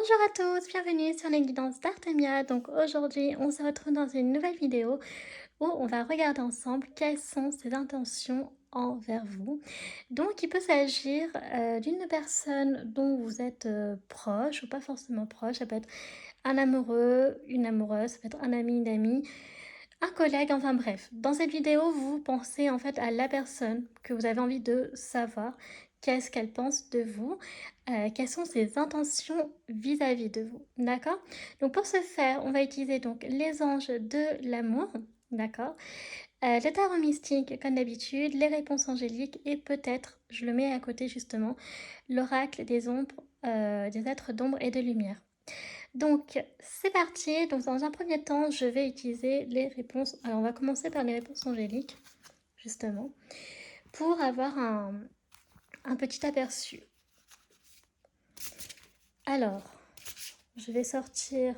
Bonjour à tous, bienvenue sur les guidances d'Artemia. Donc aujourd'hui, on se retrouve dans une nouvelle vidéo où on va regarder ensemble quelles sont ses intentions envers vous. Donc il peut s'agir d'une personne dont vous êtes proche ou pas forcément proche. Ça peut être un amoureux, une amoureuse, ça peut être un ami, une amie, un collègue, enfin bref. Dans cette vidéo, vous pensez en fait à la personne que vous avez envie de savoir. Qu'est-ce qu'elle pense de vous? Quelles sont ses intentions vis-à-vis de vous? D'accord? Donc pour ce faire, on va utiliser donc les anges de l'amour. D'accord? Le tarot mystique comme d'habitude, les réponses angéliques et peut-être, je le mets à côté justement, l'oracle des ombres, des êtres d'ombre et de lumière. Donc, c'est parti. Donc, dans un premier temps, je vais utiliser les réponses. Alors, on va commencer par les réponses angéliques, justement, pour avoir un petit aperçu. Alors, je vais sortir...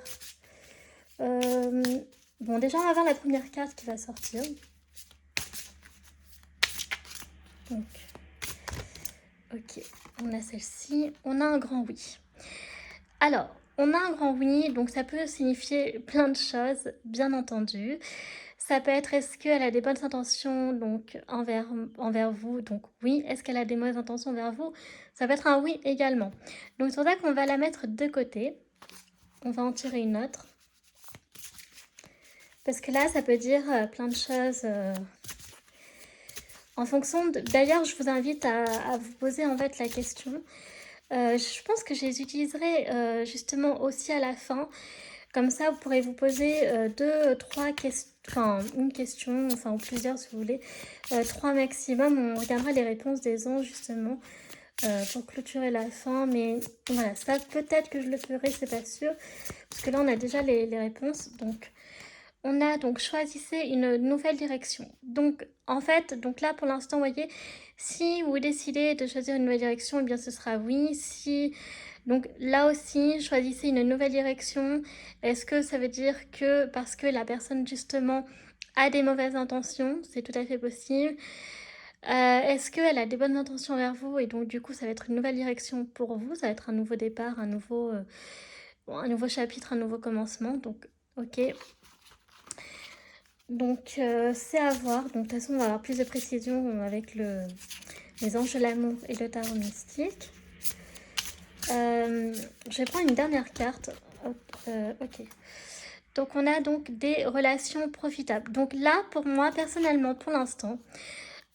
bon, déjà, on va voir la première carte qui va sortir. Donc, ok, on a celle-ci. On a un grand oui. Alors, on a un grand oui, donc ça peut signifier plein de choses, bien entendu. Ça peut être, est-ce qu'elle a des bonnes intentions donc envers vous? Donc oui. Est-ce qu'elle a des mauvaises intentions envers vous? Ça peut être un oui également. Donc c'est pour ça qu'on va la mettre de côté. On va en tirer une autre. Parce que là, ça peut dire plein de choses. En fonction de... D'ailleurs, je vous invite à vous poser en fait la question. Je pense que je les utiliserai justement aussi à la fin. Comme ça, vous pourrez vous poser deux, trois questions, enfin une question, enfin ou plusieurs si vous voulez, trois maximum. On regardera les réponses des anges justement pour clôturer la fin. Mais voilà, ça peut-être que je le ferai, c'est pas sûr, parce que là on a déjà les réponses. Donc on a donc choisissez une nouvelle direction. Donc en fait, donc là pour l'instant, vous voyez, si vous décidez de choisir une nouvelle direction, eh bien ce sera oui. Si donc là aussi, choisissez une nouvelle direction. Est-ce que ça veut dire que parce que la personne justement a des mauvaises intentions? C'est tout à fait possible. Est-ce qu'elle a des bonnes intentions envers vous et donc du coup ça va être une nouvelle direction pour vous, ça va être un nouveau départ, un nouveau chapitre, un nouveau commencement. Donc ok. Donc c'est à voir. Donc de toute façon on va avoir plus de précisions avec les anges de l'amour et le tarot mystique. Je vais prendre une dernière carte. Hop, ok. Donc on a donc des relations profitables. Donc là, pour moi, personnellement, pour l'instant,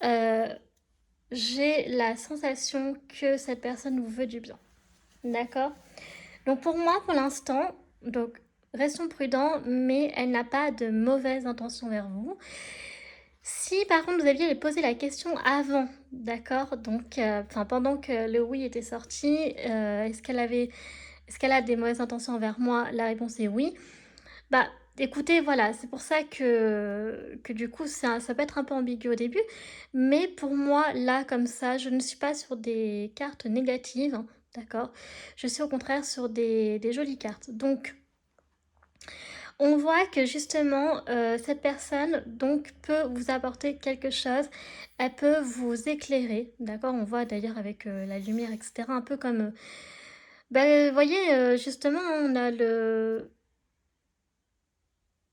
euh, j'ai la sensation que cette personne vous veut du bien. D'accord? Donc pour moi, pour l'instant, donc restons prudents, mais elle n'a pas de mauvaises intentions vers vous. Si par contre vous aviez posé la question avant, d'accord, donc pendant que le oui était sorti, est-ce qu'elle a des mauvaises intentions envers moi? La réponse est oui. Bah, écoutez, voilà, c'est pour ça que du coup, ça peut être un peu ambigu au début. Mais pour moi, là, comme ça, je ne suis pas sur des cartes négatives, hein, d'accord? Je suis au contraire sur des jolies cartes. Donc, on voit que justement, cette personne donc peut vous apporter quelque chose. Elle peut vous éclairer, d'accord? On voit d'ailleurs avec la lumière, etc. Un peu comme... vous voyez, justement, on a le...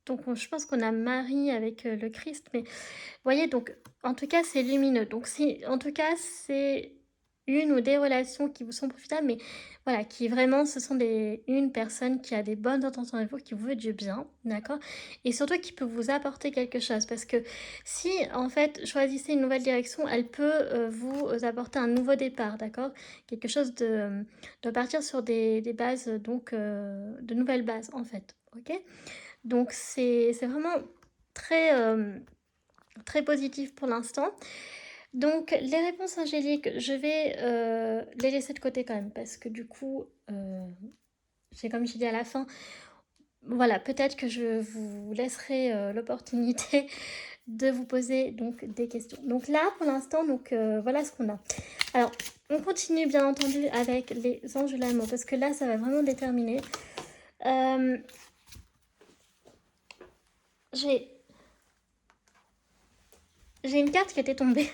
Donc je pense qu'on a Marie avec le Christ, mais vous voyez, donc en tout cas c'est lumineux. Donc si en tout cas c'est une ou des relations qui vous sont profitables, mais voilà, qui vraiment ce sont une personne qui a des bonnes intentions avec vous, qui vous veut du bien, d'accord? Et surtout qui peut vous apporter quelque chose. Parce que si en fait choisissez une nouvelle direction, elle peut vous apporter un nouveau départ, d'accord? Quelque chose de partir sur des bases, donc de nouvelles bases en fait, ok? Donc c'est vraiment très, très positif pour l'instant. Donc les réponses angéliques, je vais les laisser de côté quand même parce que du coup, c'est comme j'ai dit à la fin, voilà, peut-être que je vous laisserai l'opportunité de vous poser donc des questions. Donc là, pour l'instant, donc voilà ce qu'on a. Alors, on continue bien entendu avec les anges de l'amour parce que là, ça va vraiment déterminer. Euh, j'ai une carte qui était tombée.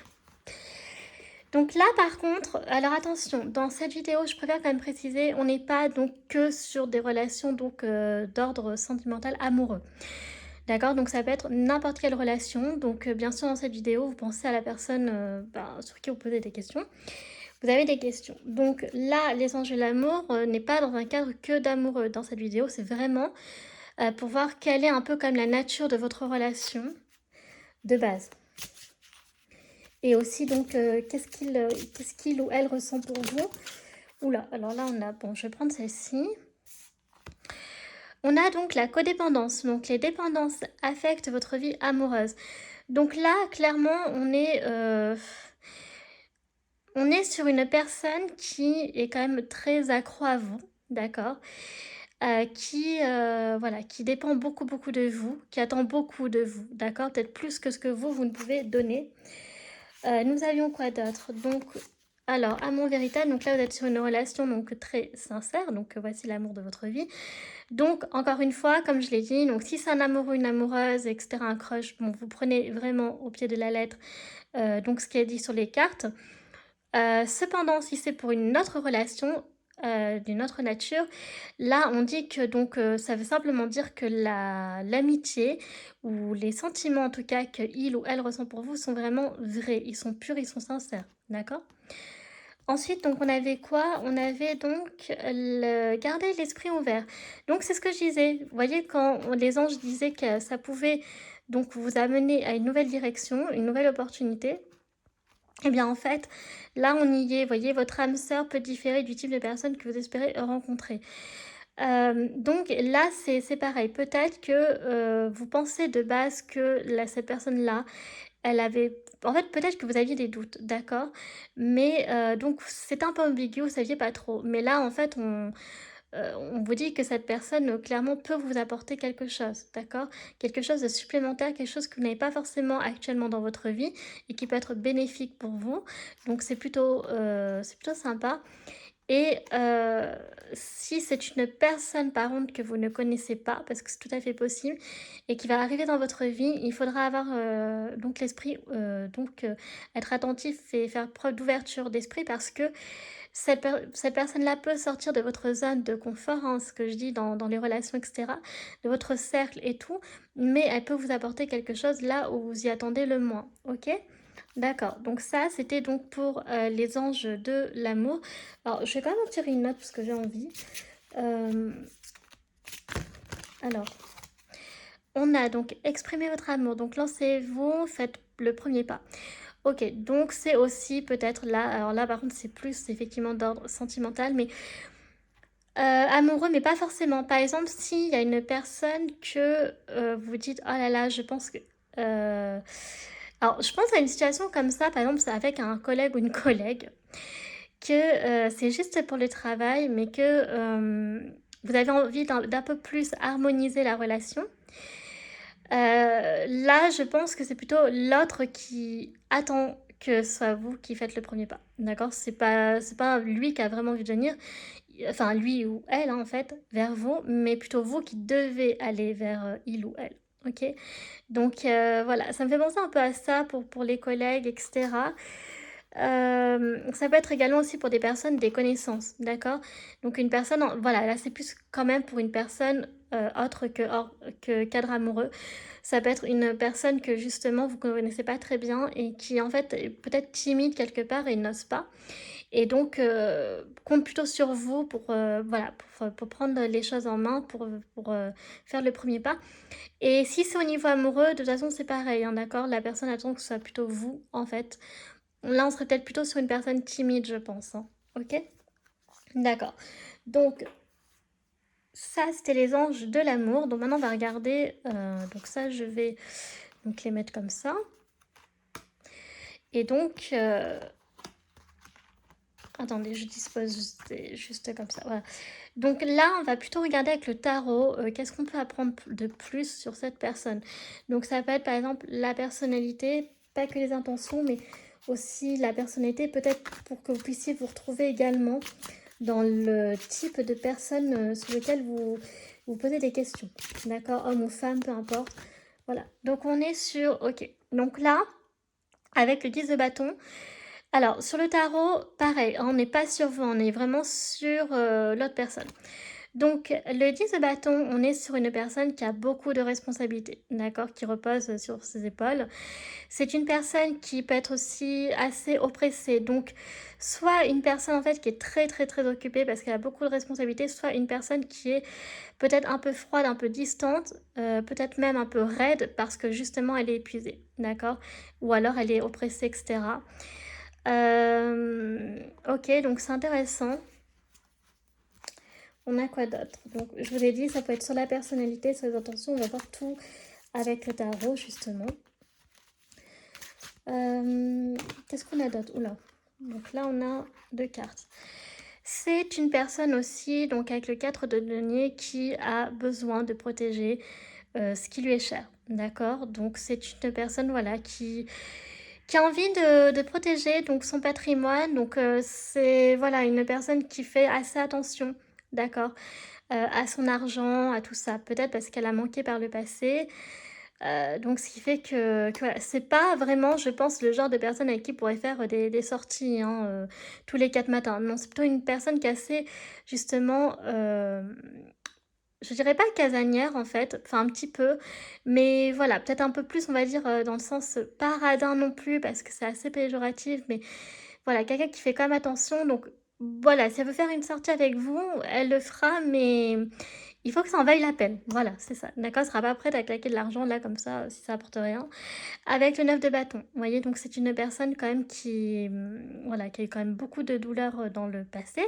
Donc là, par contre, alors attention, dans cette vidéo, je préfère quand même préciser, on n'est pas donc que sur des relations donc d'ordre sentimental amoureux. D'accord? Donc ça peut être n'importe quelle relation. Donc bien sûr, dans cette vidéo, vous pensez à la personne sur qui vous posez des questions. Vous avez des questions. Donc là, les anges de l'amour n'est pas dans un cadre que d'amoureux. Dans cette vidéo, c'est vraiment pour voir quelle est un peu comme la nature de votre relation de base. Et aussi, donc, qu'est-ce qu'il ou elle ressent pour vous. Oula, alors là, on a... Bon, je vais prendre celle-ci. On a donc la codépendance. Donc, les dépendances affectent votre vie amoureuse. Donc là, clairement, on est sur une personne qui est quand même très accro à vous, d'accord, voilà, qui dépend beaucoup, beaucoup de vous, qui attend beaucoup de vous, d'accord, peut-être plus que ce que vous ne pouvez donner. Nous avions quoi d'autre? Donc, alors, amour véritable, donc là, vous êtes sur une relation donc très sincère, donc voici l'amour de votre vie. Donc, encore une fois, comme je l'ai dit, donc si c'est un amoureux, une amoureuse, etc., un crush, bon, vous prenez vraiment au pied de la lettre donc ce qui est dit sur les cartes. Cependant, si c'est pour une autre relation, d'une autre nature, là on dit que donc ça veut simplement dire que l'amitié ou les sentiments en tout cas que il ou elle ressent pour vous sont vraiment vrais, ils sont purs, ils sont sincères, d'accord? Ensuite, donc on avait quoi? On avait donc garder l'esprit ouvert. Donc c'est ce que je disais. Vous voyez, quand les anges disaient que ça pouvait donc vous amener à une nouvelle direction, une nouvelle opportunité, eh bien en fait, là on y est, vous voyez, votre âme sœur peut différer du type de personne que vous espérez rencontrer. Donc là c'est pareil, peut-être que vous pensez de base que cette personne-là, elle avait... En fait, peut-être que vous aviez des doutes, d'accord? Mais donc c'est un peu ambigu, vous saviez pas trop. Mais là en fait, on vous dit que cette personne, clairement, peut vous apporter quelque chose, d'accord? Quelque chose de supplémentaire, quelque chose que vous n'avez pas forcément actuellement dans votre vie et qui peut être bénéfique pour vous. Donc c'est plutôt sympa. Et si c'est une personne, par contre, que vous ne connaissez pas, parce que c'est tout à fait possible, et qui va arriver dans votre vie, il faudra avoir donc l'esprit, être attentif et faire preuve d'ouverture d'esprit parce que cette personne-là peut sortir de votre zone de confort, hein, ce que je dis dans les relations, etc., de votre cercle et tout, mais elle peut vous apporter quelque chose là où vous y attendez le moins, ok? D'accord, donc ça c'était donc pour les anges de l'amour. Alors je vais quand même en tirer une note parce que j'ai envie. Euh, alors, on a donc exprimé votre amour, donc lancez-vous, faites le premier pas. Ok, donc c'est aussi peut-être là, alors là par contre c'est plus effectivement d'ordre sentimental, mais amoureux, mais pas forcément. Par exemple, s'il y a une personne que vous dites, oh là là, je pense que... Alors, je pense à une situation comme ça, par exemple, c'est avec un collègue ou une collègue, que c'est juste pour le travail, mais que vous avez envie d'un peu plus harmoniser la relation. Là, je pense que c'est plutôt l'autre qui attend que ce soit vous qui faites le premier pas. D'accord? C'est pas lui qui a vraiment envie de venir, enfin lui ou elle hein, en fait, vers vous, mais plutôt vous qui devez aller vers il ou elle. Ok? Donc voilà, ça me fait penser un peu à ça pour les collègues, etc. Ça peut être également aussi pour des personnes, des connaissances, d'accord? Donc une personne, voilà, là c'est plus quand même pour une personne autre que cadre amoureux. Ça peut être une personne que justement vous ne connaissez pas très bien et qui en fait est peut-être timide quelque part et n'ose pas. Et donc compte plutôt sur vous pour, voilà, pour prendre les choses en main, pour faire le premier pas. Et si c'est au niveau amoureux, de toute façon c'est pareil, hein, d'accord? La personne attend que ce soit plutôt vous en fait. Là, on serait peut-être plutôt sur une personne timide, je pense, hein. Ok? D'accord. Donc, ça, c'était les anges de l'amour. Donc maintenant, on va regarder. Donc ça, je vais donc les mettre comme ça. Et donc, attendez, je dispose juste comme ça. Voilà. Donc là, on va plutôt regarder avec le tarot. Qu'est-ce qu'on peut apprendre de plus sur cette personne? Donc ça peut être par exemple la personnalité, pas que les intentions, mais aussi la personnalité, peut-être pour que vous puissiez vous retrouver également dans le type de personne sur lequel vous posez des questions. D'accord? Homme ou femme, peu importe. Voilà. Donc on est sur... Ok. Donc là, avec le 10 de bâton, Alors, sur le tarot, pareil, hein, on n'est pas sur vous, on est vraiment sur l'autre personne. Donc, le 10 de bâton, on est sur une personne qui a beaucoup de responsabilités, d'accord, qui repose sur ses épaules. C'est une personne qui peut être aussi assez oppressée. Donc, soit une personne en fait qui est très très très occupée parce qu'elle a beaucoup de responsabilités, soit une personne qui est peut-être un peu froide, un peu distante, peut-être même un peu raide parce que justement elle est épuisée, d'accord? Ou alors elle est oppressée, etc. Ok, donc c'est intéressant. On a quoi d'autre? Donc, je vous ai dit, ça peut être sur la personnalité, sur les intentions. On va voir tout avec le tarot, justement. Qu'est-ce qu'on a d'autre? Oula. Donc là, on a 2 cartes. C'est une personne aussi, donc avec le 4 de denier, qui a besoin de protéger ce qui lui est cher. D'accord? Donc c'est une personne, voilà, qui a envie de protéger donc son patrimoine. Donc c'est, voilà, une personne qui fait assez attention. D'accord? À son argent, à tout ça. Peut-être parce qu'elle a manqué par le passé. Donc ce qui fait que voilà, c'est pas vraiment, je pense, le genre de personne avec qui pourrait faire des sorties hein, tous les 4 matins. Non, c'est plutôt une personne qui est assez, justement, je dirais pas casanière en fait, enfin un petit peu, mais voilà, peut-être un peu plus, on va dire, dans le sens pas radin non plus, parce que c'est assez péjoratif, mais voilà, quelqu'un qui fait quand même attention. Donc voilà, si elle veut faire une sortie avec vous, elle le fera, mais il faut que ça en vaille la peine. Voilà, c'est ça. D'accord? Elle sera pas prête à claquer de l'argent là comme ça, si ça apporte rien. Avec le 9 de bâton, vous voyez? Donc c'est une personne quand même qui, voilà, qui a eu quand même beaucoup de douleurs, dans le passé.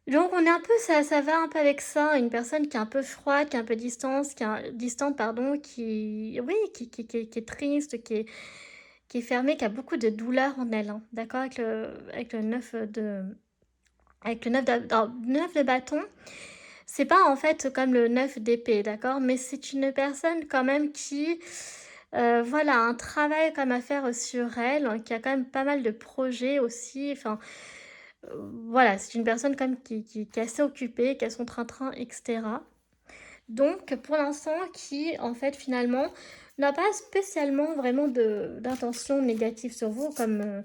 Donc on est un peu, ça va un peu avec ça, une personne qui est un peu froide, qui est un peu distante, pardon, qui oui, qui est triste, qui est fermée, qui a beaucoup de douleurs en elle, hein. D'accord? Avec le 9 de avec le 9 de bâton, c'est pas en fait comme le 9 d'épée, d'accord? Mais c'est une personne quand même qui, voilà, a un travail quand même à faire sur elle, hein, qui a quand même pas mal de projets aussi. Enfin, voilà, c'est une personne quand même qui est assez occupée, qui a son train-train, etc. Donc, pour l'instant, qui en fait finalement n'a pas spécialement vraiment d'intention négative sur vous, comme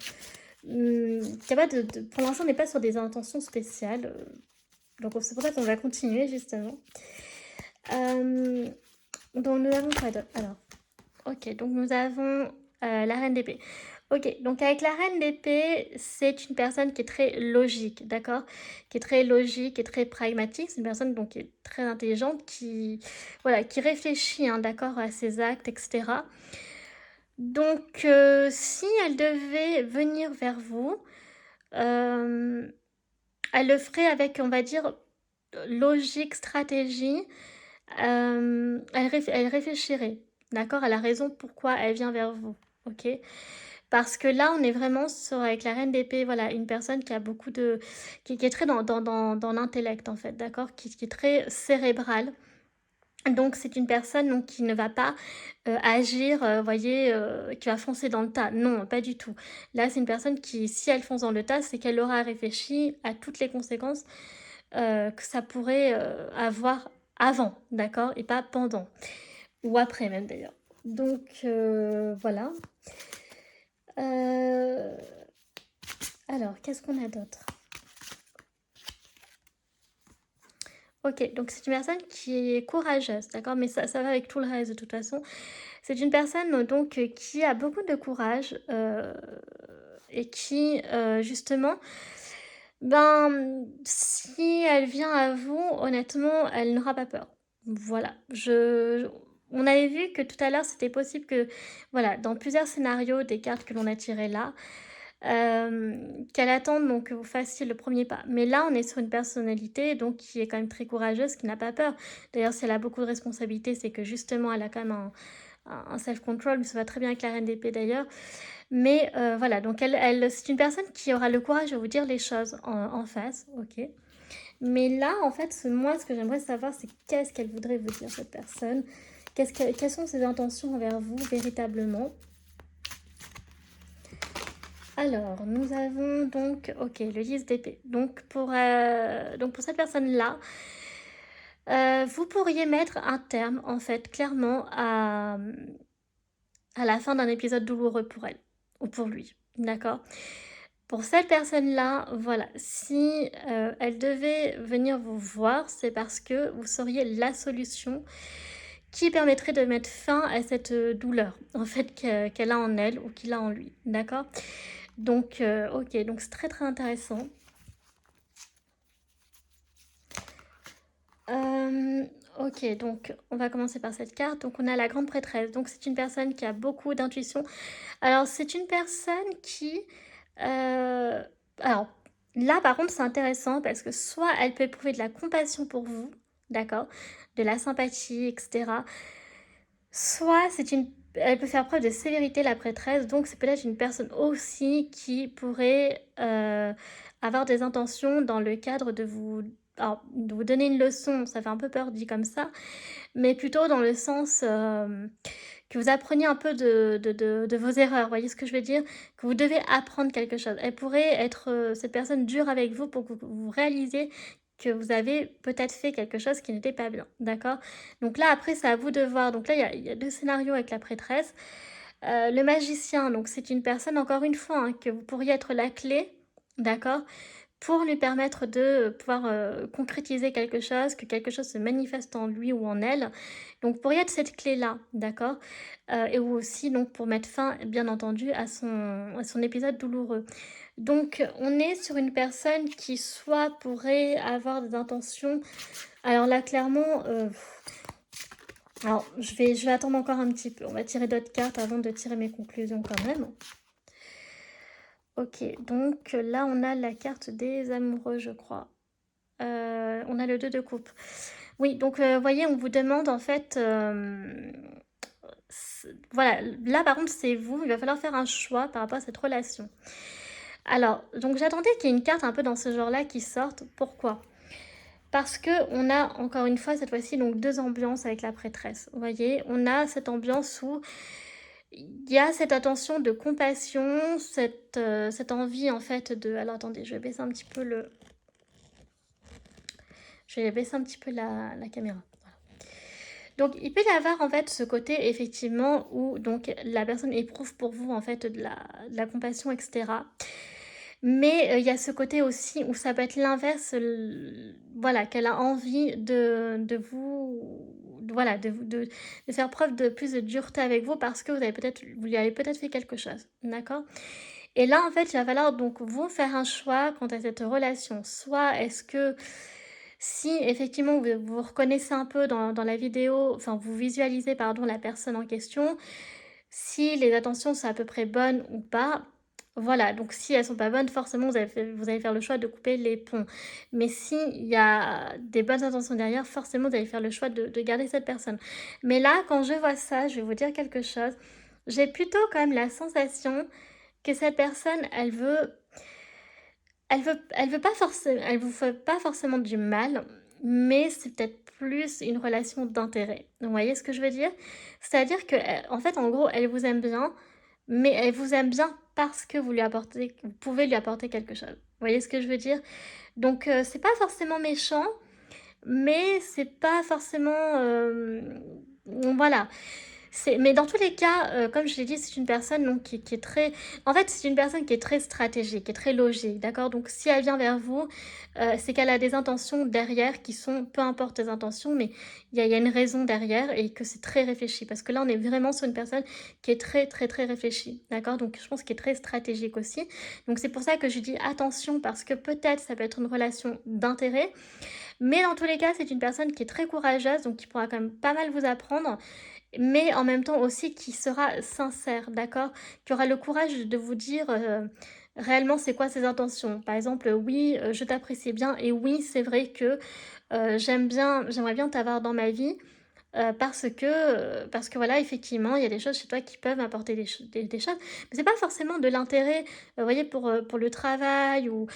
qui a pas pour l'instant n'est pas sur des intentions spéciales. Donc c'est pour ça qu'on va continuer justement. Euh, donc nous avons quoi d'autre? Alors, ok, donc nous avons la reine d'épée. Ok, donc avec la reine d'épée, c'est une personne qui est très logique, d'accord? Qui est très logique et très pragmatique. C'est une personne donc qui est très intelligente, voilà, qui réfléchit, hein, d'accord, à ses actes, etc. Donc, si elle devait venir vers vous, euh, elle le ferait avec, on va dire, logique, stratégie. Elle réfléchirait, d'accord, à la raison pourquoi elle vient vers vous, ok? Parce que là, on est vraiment avec la reine d'épée, voilà, une personne qui a beaucoup de... qui est très dans l'intellect, en fait, d'accord? Qui est très cérébrale. Donc, c'est une personne donc, qui ne va pas agir, voyez, qui va foncer dans le tas. Non, pas du tout. Là, c'est une personne qui, si elle fonce dans le tas, c'est qu'elle aura réfléchi à toutes les conséquences que ça pourrait avoir avant, d'accord? Et pas pendant. Ou après même d'ailleurs. Donc, voilà. Euh, Alors, qu'est-ce qu'on a d'autre? Ok, donc c'est une personne qui est courageuse, d'accord? Mais ça va avec tout le reste de toute façon. C'est une personne donc qui a beaucoup de courage et qui, justement, ben, si elle vient à vous, honnêtement, elle n'aura pas peur. Voilà. On avait vu que tout à l'heure, c'était possible que, voilà, dans plusieurs scénarios des cartes que l'on a tirées là, qu'elle attende donc que vous fassiez le premier pas. Mais là, on est sur une personnalité donc qui est quand même très courageuse, qui n'a pas peur. D'ailleurs, si elle a beaucoup de responsabilités, c'est que justement, elle a quand même un self-control, mais ça va très bien avec la reine d'épée d'ailleurs. Mais voilà, donc c'est une personne qui aura le courage de vous dire les choses en face, ok. Mais là, en fait, moi, ce que j'aimerais savoir, c'est qu'est-ce qu'elle voudrait vous dire, cette personne. Quelles sont ses intentions envers vous, véritablement. Alors, nous avons donc, ok, le 10 d'épée. Donc pour cette personne-là, vous pourriez mettre un terme, en fait, clairement, à la fin d'un épisode douloureux pour elle, ou pour lui. d'accord? Pour cette personne-là, voilà, si elle devait venir vous voir, c'est parce que vous seriez la solution qui permettrait de mettre fin à cette douleur, en fait, qu'elle a en elle ou qu'il a en lui, d'accord? Donc, ok, donc c'est très très intéressant. Euh, ok, donc on va commencer par cette carte. Donc on a la grande prêtresse. Donc c'est une personne qui a beaucoup d'intuition. Alors c'est une personne qui... euh, alors là par contre c'est intéressant parce que soit elle peut éprouver de la compassion pour vous, d'accord, de la sympathie, etc. Soit c'est une... Elle peut faire preuve de sévérité, la prêtresse, donc c'est peut-être une personne aussi qui pourrait avoir des intentions dans le cadre de vous... Alors, de vous donner une leçon, ça fait un peu peur dit comme ça, mais plutôt dans le sens que vous appreniez un peu de vos erreurs, vous voyez ce que je veux dire? Que vous devez apprendre quelque chose. Elle pourrait être, cette personne, dure avec vous pour que vous réalisiez que vous avez peut-être fait quelque chose qui n'était pas bien, d'accord? Donc là, après, c'est à vous de voir. Donc là, il y a deux scénarios avec la prêtresse. Le magicien, donc c'est une personne, encore une fois, hein, que vous pourriez être la clé, d'accord, pour lui permettre de pouvoir concrétiser quelque chose, que quelque chose se manifeste en lui ou en elle. Donc, vous pourriez être cette clé-là, d'accord, et aussi donc pour mettre fin, bien entendu, à son épisode douloureux. Donc, on est sur une personne qui soit pourrait avoir des intentions... Alors là, clairement... alors, je vais attendre encore un petit peu. On va tirer d'autres cartes avant de tirer mes conclusions quand même. Ok, donc là, on a la carte des amoureux, je crois. On a le 2 de coupe. Oui, donc vous voyez, on vous demande en fait... voilà, là par contre, c'est vous. Il va falloir faire un choix par rapport à cette relation. Alors, donc j'attendais qu'il y ait une carte un peu dans ce genre-là qui sorte. Pourquoi? Parce que on a encore une fois cette fois-ci donc deux ambiances avec la prêtresse. Vous voyez, on a cette ambiance où il y a cette attention de compassion, cette envie en fait de... Alors attendez, je vais baisser un petit peu le... Je vais baisser un petit peu la caméra. Voilà. Donc il peut y avoir en fait ce côté effectivement où donc la personne éprouve pour vous en fait de la compassion, etc. Mais il y a ce côté aussi où ça peut être l'inverse, voilà, qu'elle a envie de vous, voilà, de faire preuve de plus de dureté avec vous parce que vous lui avez peut-être fait quelque chose, d'accord? Et là, en fait, il va falloir donc vous faire un choix quant à cette relation. Soit est-ce que si effectivement vous vous reconnaissez un peu dans la vidéo, enfin vous visualisez, pardon, la personne en question, si les intentions sont à peu près bonnes ou pas, voilà, donc si elles sont pas bonnes, forcément vous allez faire le choix de couper les ponts. Mais s'il y a des bonnes intentions derrière, forcément vous allez faire le choix de garder cette personne. Mais là, quand je vois ça, je vais vous dire quelque chose. J'ai plutôt quand même la sensation que cette personne, elle vous fait pas forcément du mal, mais c'est peut-être plus une relation d'intérêt. Vous voyez ce que je veux dire? C'est-à-dire que, en fait, en gros, elle vous aime bien, mais elle vous aime bien parce que vous pouvez lui apporter quelque chose. Vous voyez ce que je veux dire? Donc, c'est pas forcément méchant, mais c'est pas forcément, voilà. Mais dans tous les cas, comme je l'ai dit, c'est une personne donc, qui est très... En fait, c'est une personne qui est très stratégique, qui est très logique, d'accord? Donc, si elle vient vers vous, c'est qu'elle a des intentions derrière qui sont... Peu importe les intentions, mais il y a une raison derrière et que c'est très réfléchi. Parce que là, on est vraiment sur une personne qui est très, très, très réfléchie, d'accord? Donc, je pense qu'elle est très stratégique aussi. Donc, c'est pour ça que je dis attention parce que peut-être ça peut être une relation d'intérêt. Mais dans tous les cas, c'est une personne qui est très courageuse, donc qui pourra quand même pas mal vous apprendre, mais en même temps aussi qui sera sincère, d'accord? Qui aura le courage de vous dire réellement c'est quoi ses intentions. Par exemple, oui, je t'apprécie bien et oui, c'est vrai que j'aimerais bien t'avoir dans ma vie. Parce que voilà, effectivement, il y a des choses chez toi qui peuvent apporter des choses. Mais c'est pas forcément de l'intérêt, vous voyez, pour le travail ou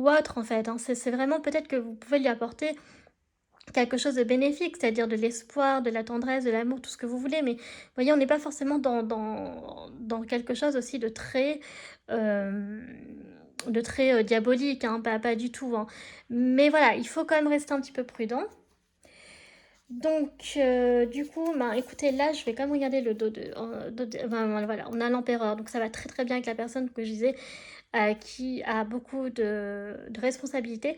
autre, en fait. Hein. C'est vraiment peut-être que vous pouvez lui apporter quelque chose de bénéfique, c'est-à-dire de l'espoir, de la tendresse, de l'amour, tout ce que vous voulez. Mais vous voyez, on n'est pas forcément dans quelque chose aussi euh, de très diabolique, hein, pas du tout. Hein. Mais voilà, il faut quand même rester un petit peu prudent. Donc, du coup, ben, écoutez, là, je vais quand même regarder le voilà, on a l'empereur, donc ça va très très bien avec la personne que je disais, qui a beaucoup de responsabilités.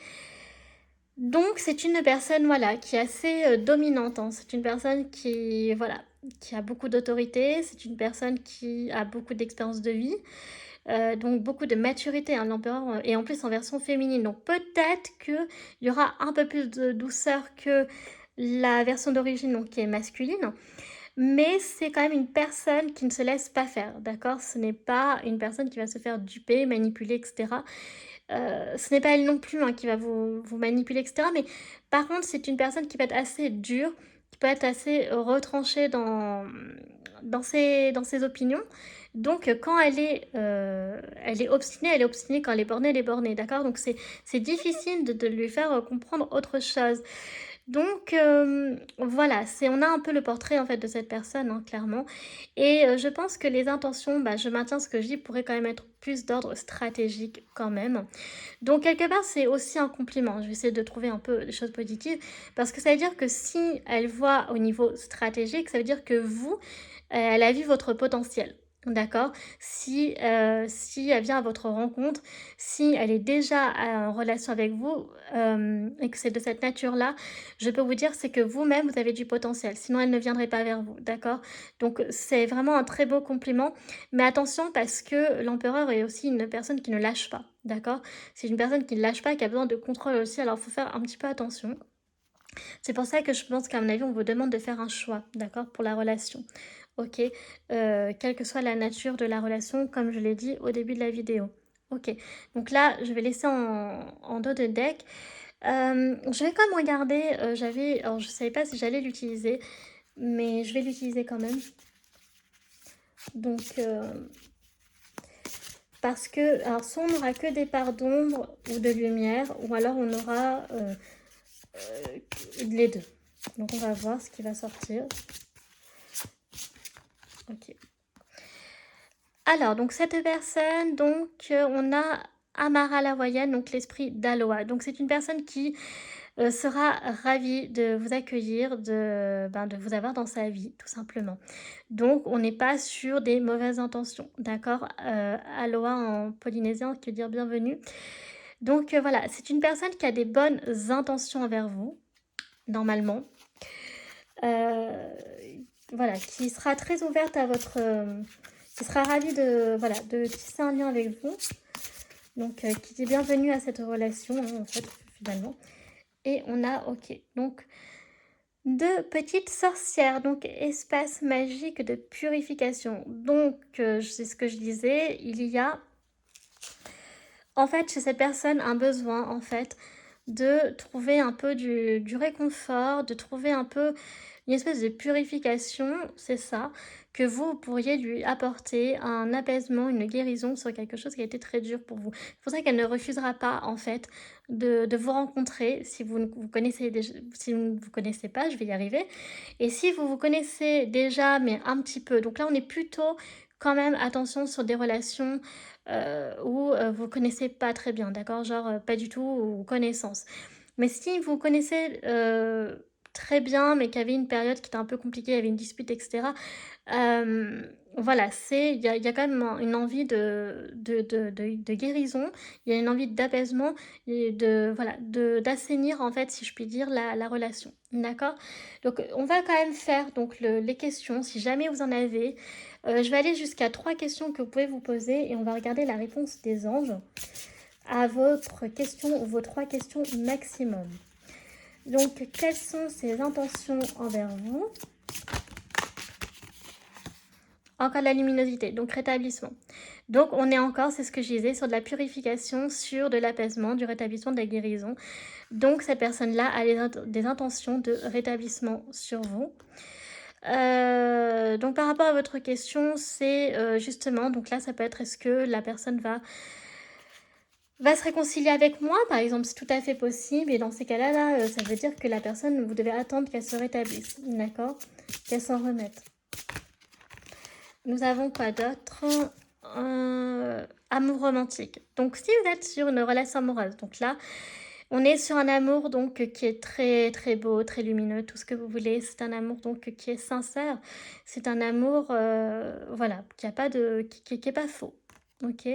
Donc, c'est une personne, voilà, qui est assez dominante, hein. C'est une personne qui, voilà, qui a beaucoup d'autorité. C'est une personne qui a beaucoup d'expérience de vie. Donc, beaucoup de maturité, hein, l'empereur, et en plus en version féminine. Donc, peut-être qu'il y aura un peu plus de douceur que la version d'origine, donc qui est masculine. Mais c'est quand même une personne qui ne se laisse pas faire, d'accord? Ce n'est pas une personne qui va se faire duper, manipuler, etc. Ce n'est pas elle non plus, hein, qui va vous manipuler, etc. Mais par contre, c'est une personne qui peut être assez dure, qui peut être assez retranchée dans ses opinions. Donc, quand elle est obstinée, elle est obstinée. Quand elle est bornée, d'accord? Donc, c'est difficile de lui faire comprendre autre chose. Donc, voilà, on a un peu le portrait en fait de cette personne, hein, clairement. Et je pense que les intentions, bah, je maintiens ce que je dis, pourraient quand même être plus d'ordre stratégique quand même. Donc, quelque part, c'est aussi un compliment. Je vais essayer de trouver un peu des choses positives. Parce que ça veut dire que si elle voit au niveau stratégique, ça veut dire que vous, elle a vu votre potentiel. D'accord? Si elle vient à votre rencontre, si elle est déjà en relation avec vous et que c'est de cette nature-là, je peux vous dire c'est que vous-même, vous avez du potentiel. Sinon, elle ne viendrait pas vers vous. D'accord? Donc, c'est vraiment un très beau compliment. Mais attention parce que l'empereur est aussi une personne qui ne lâche pas. D'accord? C'est une personne qui ne lâche pas, qui a besoin de contrôle aussi. Alors, il faut faire un petit peu attention. C'est pour ça que je pense qu'à mon avis, on vous demande de faire un choix, d'accord, pour la relation. Ok, quelle que soit la nature de la relation, comme je l'ai dit au début de la vidéo. Ok, donc là, je vais laisser en dos de deck. Je vais quand même regarder, alors je ne savais pas si j'allais l'utiliser, mais je vais l'utiliser quand même. Donc, parce que, alors soit on n'aura que des parts d'ombre ou de lumière, ou alors on aura les deux. Donc on va voir ce qui va sortir. Ok. Alors, donc cette personne, donc on a Amara l'Hawaïenne, donc l'esprit d'Aloha. Donc c'est une personne qui sera ravie de vous accueillir, de vous avoir dans sa vie, tout simplement. Donc on n'est pas sur des mauvaises intentions, d'accord? Aloha en polynésien, qui veut dire bienvenue. Donc voilà, c'est une personne qui a des bonnes intentions envers vous, normalement. Voilà, qui sera très ouverte à votre... qui sera ravie voilà, de tisser un lien avec vous. Donc, qui dit bienvenue à cette relation, hein, en fait, finalement. Et on a, ok, donc, deux petites sorcières, donc espace magique de purification. Donc, c'est ce que je disais, il y a, en fait, chez cette personne, un besoin, en fait, de trouver un peu du réconfort, de trouver un peu une espèce de purification, c'est ça, que vous pourriez lui apporter un apaisement, une guérison sur quelque chose qui a été très dur pour vous. C'est pour ça qu'elle ne refusera pas, en fait, de vous rencontrer si vous ne vous connaissez déjà, si vous ne vous connaissez pas, je vais y arriver. Et si vous vous connaissez déjà, mais un petit peu, donc là on est plutôt quand même attention sur des relations où vous connaissez pas très bien, d'accord? Genre pas du tout ou connaissance. Mais si vous connaissez très bien, mais qu'il y avait une période qui était un peu compliquée, il y avait une dispute, etc. Voilà, il y a quand même une envie de guérison, il y a une envie d'apaisement et voilà, d'assainir, en fait, si je puis dire, la relation. D'accord? Donc, on va quand même faire donc, les questions, si jamais vous en avez. Je vais aller jusqu'à 3 questions que vous pouvez vous poser et on va regarder la réponse des anges à votre question ou vos 3 questions maximum. Donc, quelles sont ses intentions envers vous? Encore de la luminosité, donc rétablissement. Donc, on est encore, c'est ce que je disais, sur de la purification, sur de l'apaisement, du rétablissement, de la guérison. Donc, cette personne-là a des intentions de rétablissement sur vous. Donc, par rapport à votre question, c'est justement, donc là, ça peut être, est-ce que la personne va se réconcilier avec moi, par exemple, c'est tout à fait possible. Et dans ces cas-là, ça veut dire que la personne, vous devez attendre qu'elle se rétablisse, d'accord? Qu'elle s'en remette. Nous avons quoi d'autre? Amour romantique. Donc, si vous êtes sur une relation amoureuse, donc là, On est sur un amour donc qui est très très beau, très lumineux, tout ce que vous voulez. C'est un amour donc qui est sincère. C'est un amour, voilà, qui a pas de qui est pas faux, OK?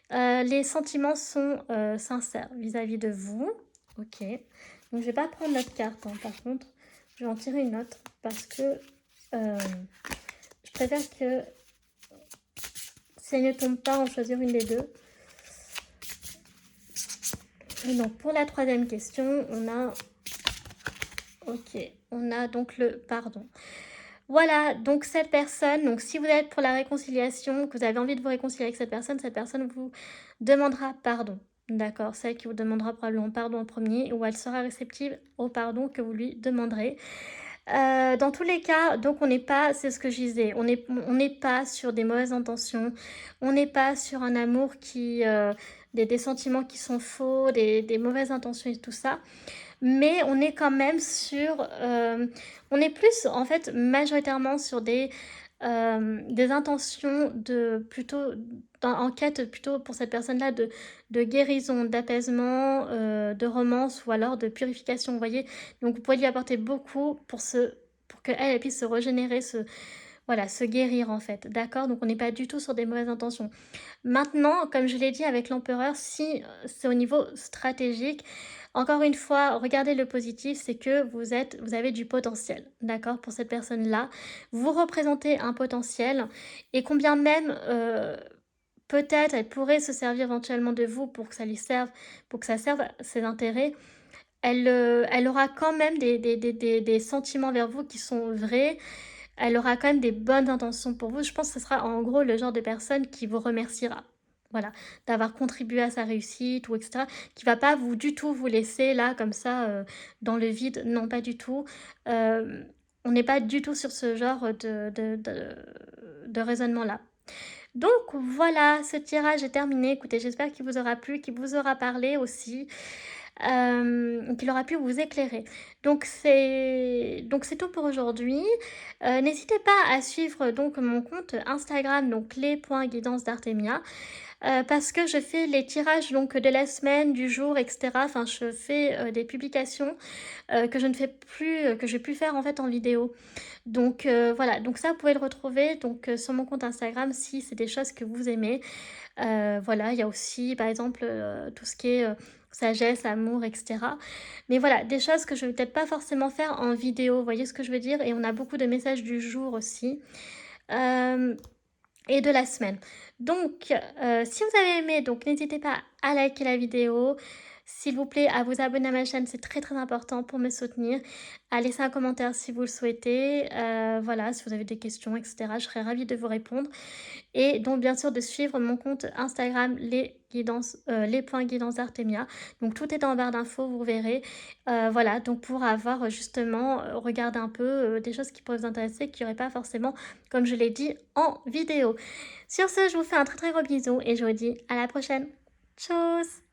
Les sentiments sont, sincères vis-à-vis de vous, OK. Donc je vais pas prendre notre carte, hein, par contre, je vais en tirer une autre parce que, je préfère que si elle ne tombe pas, en choisir une des 2. Et donc pour la troisième question, on a OK, on a donc le pardon. Voilà, donc cette personne, donc si vous êtes pour la réconciliation, que vous avez envie de vous réconcilier avec cette personne vous demandera pardon. D'accord, celle qui vous demandera probablement pardon en premier, ou elle sera réceptive au pardon que vous lui demanderez. Dans tous les cas, donc on n'est pas, c'est ce que je disais, on n'est pas sur des mauvaises intentions, on n'est pas sur un amour qui, des sentiments qui sont faux, des mauvaises intentions et tout ça. Mais on est quand même sur, on est plus en fait majoritairement sur des intentions de plutôt en quête plutôt pour cette personne-là de guérison, d'apaisement, de romance ou alors de purification, vous voyez? Donc vous pouvez lui apporter beaucoup pour qu'elle elle puisse se régénérer, voilà, se guérir en fait, d'accord? Donc on n'est pas du tout sur des mauvaises intentions. Maintenant, comme je l'ai dit avec l'empereur, si c'est au niveau stratégique, encore une fois, regardez le positif, c'est que vous avez du potentiel, d'accord, pour cette personne-là. Vous représentez un potentiel et combien même, peut-être, elle pourrait se servir éventuellement de vous pour que ça lui serve, pour que ça serve ses intérêts. Elle aura quand même des sentiments vers vous qui sont vrais. Elle aura quand même des bonnes intentions pour vous. Je pense que ce sera en gros le genre de personne qui vous remerciera. Voilà, d'avoir contribué à sa réussite ou etc. Qui va pas vous du tout vous laisser là comme ça dans le vide. Non, pas du tout. Euh, on n'est pas du tout sur ce genre de raisonnement-là. Donc voilà, ce tirage est terminé. Écoutez, j'espère qu'il vous aura plu, qu'il vous aura parlé aussi, qu'il aura pu vous éclairer. Donc c'est tout pour aujourd'hui. N'hésitez pas à suivre donc mon compte Instagram, donc les.guidance d'Artemia. Parce que je fais les tirages donc de la semaine, du jour, etc. Enfin, je fais des publications que je ne fais plus, que je vais plus faire en fait en vidéo. Donc voilà, donc ça vous pouvez le retrouver donc sur mon compte Instagram si c'est des choses que vous aimez. Voilà, il y a aussi par exemple tout ce qui est sagesse, amour, etc. Mais voilà, des choses que je vais peut-être pas forcément faire en vidéo, vous voyez ce que je veux dire? Et on a beaucoup de messages du jour aussi. Et de la semaine. Donc, si vous avez aimé, donc n'hésitez pas à liker la vidéo. S'il vous plaît, à vous abonner à ma chaîne, c'est très très important pour me soutenir. À laisser un commentaire si vous le souhaitez. Voilà, si vous avez des questions, etc. Je serai ravie de vous répondre. Et donc, bien sûr, de suivre mon compte Instagram, les points guidance Artemia. Donc, tout est en barre d'infos, vous verrez. Voilà, donc pour avoir justement, regardé un peu des choses qui pourraient vous intéresser, qu'il n'y aurait pas forcément, comme je l'ai dit, en vidéo. Sur ce, je vous fais un très très gros bisou et je vous dis à la prochaine. Tchuss!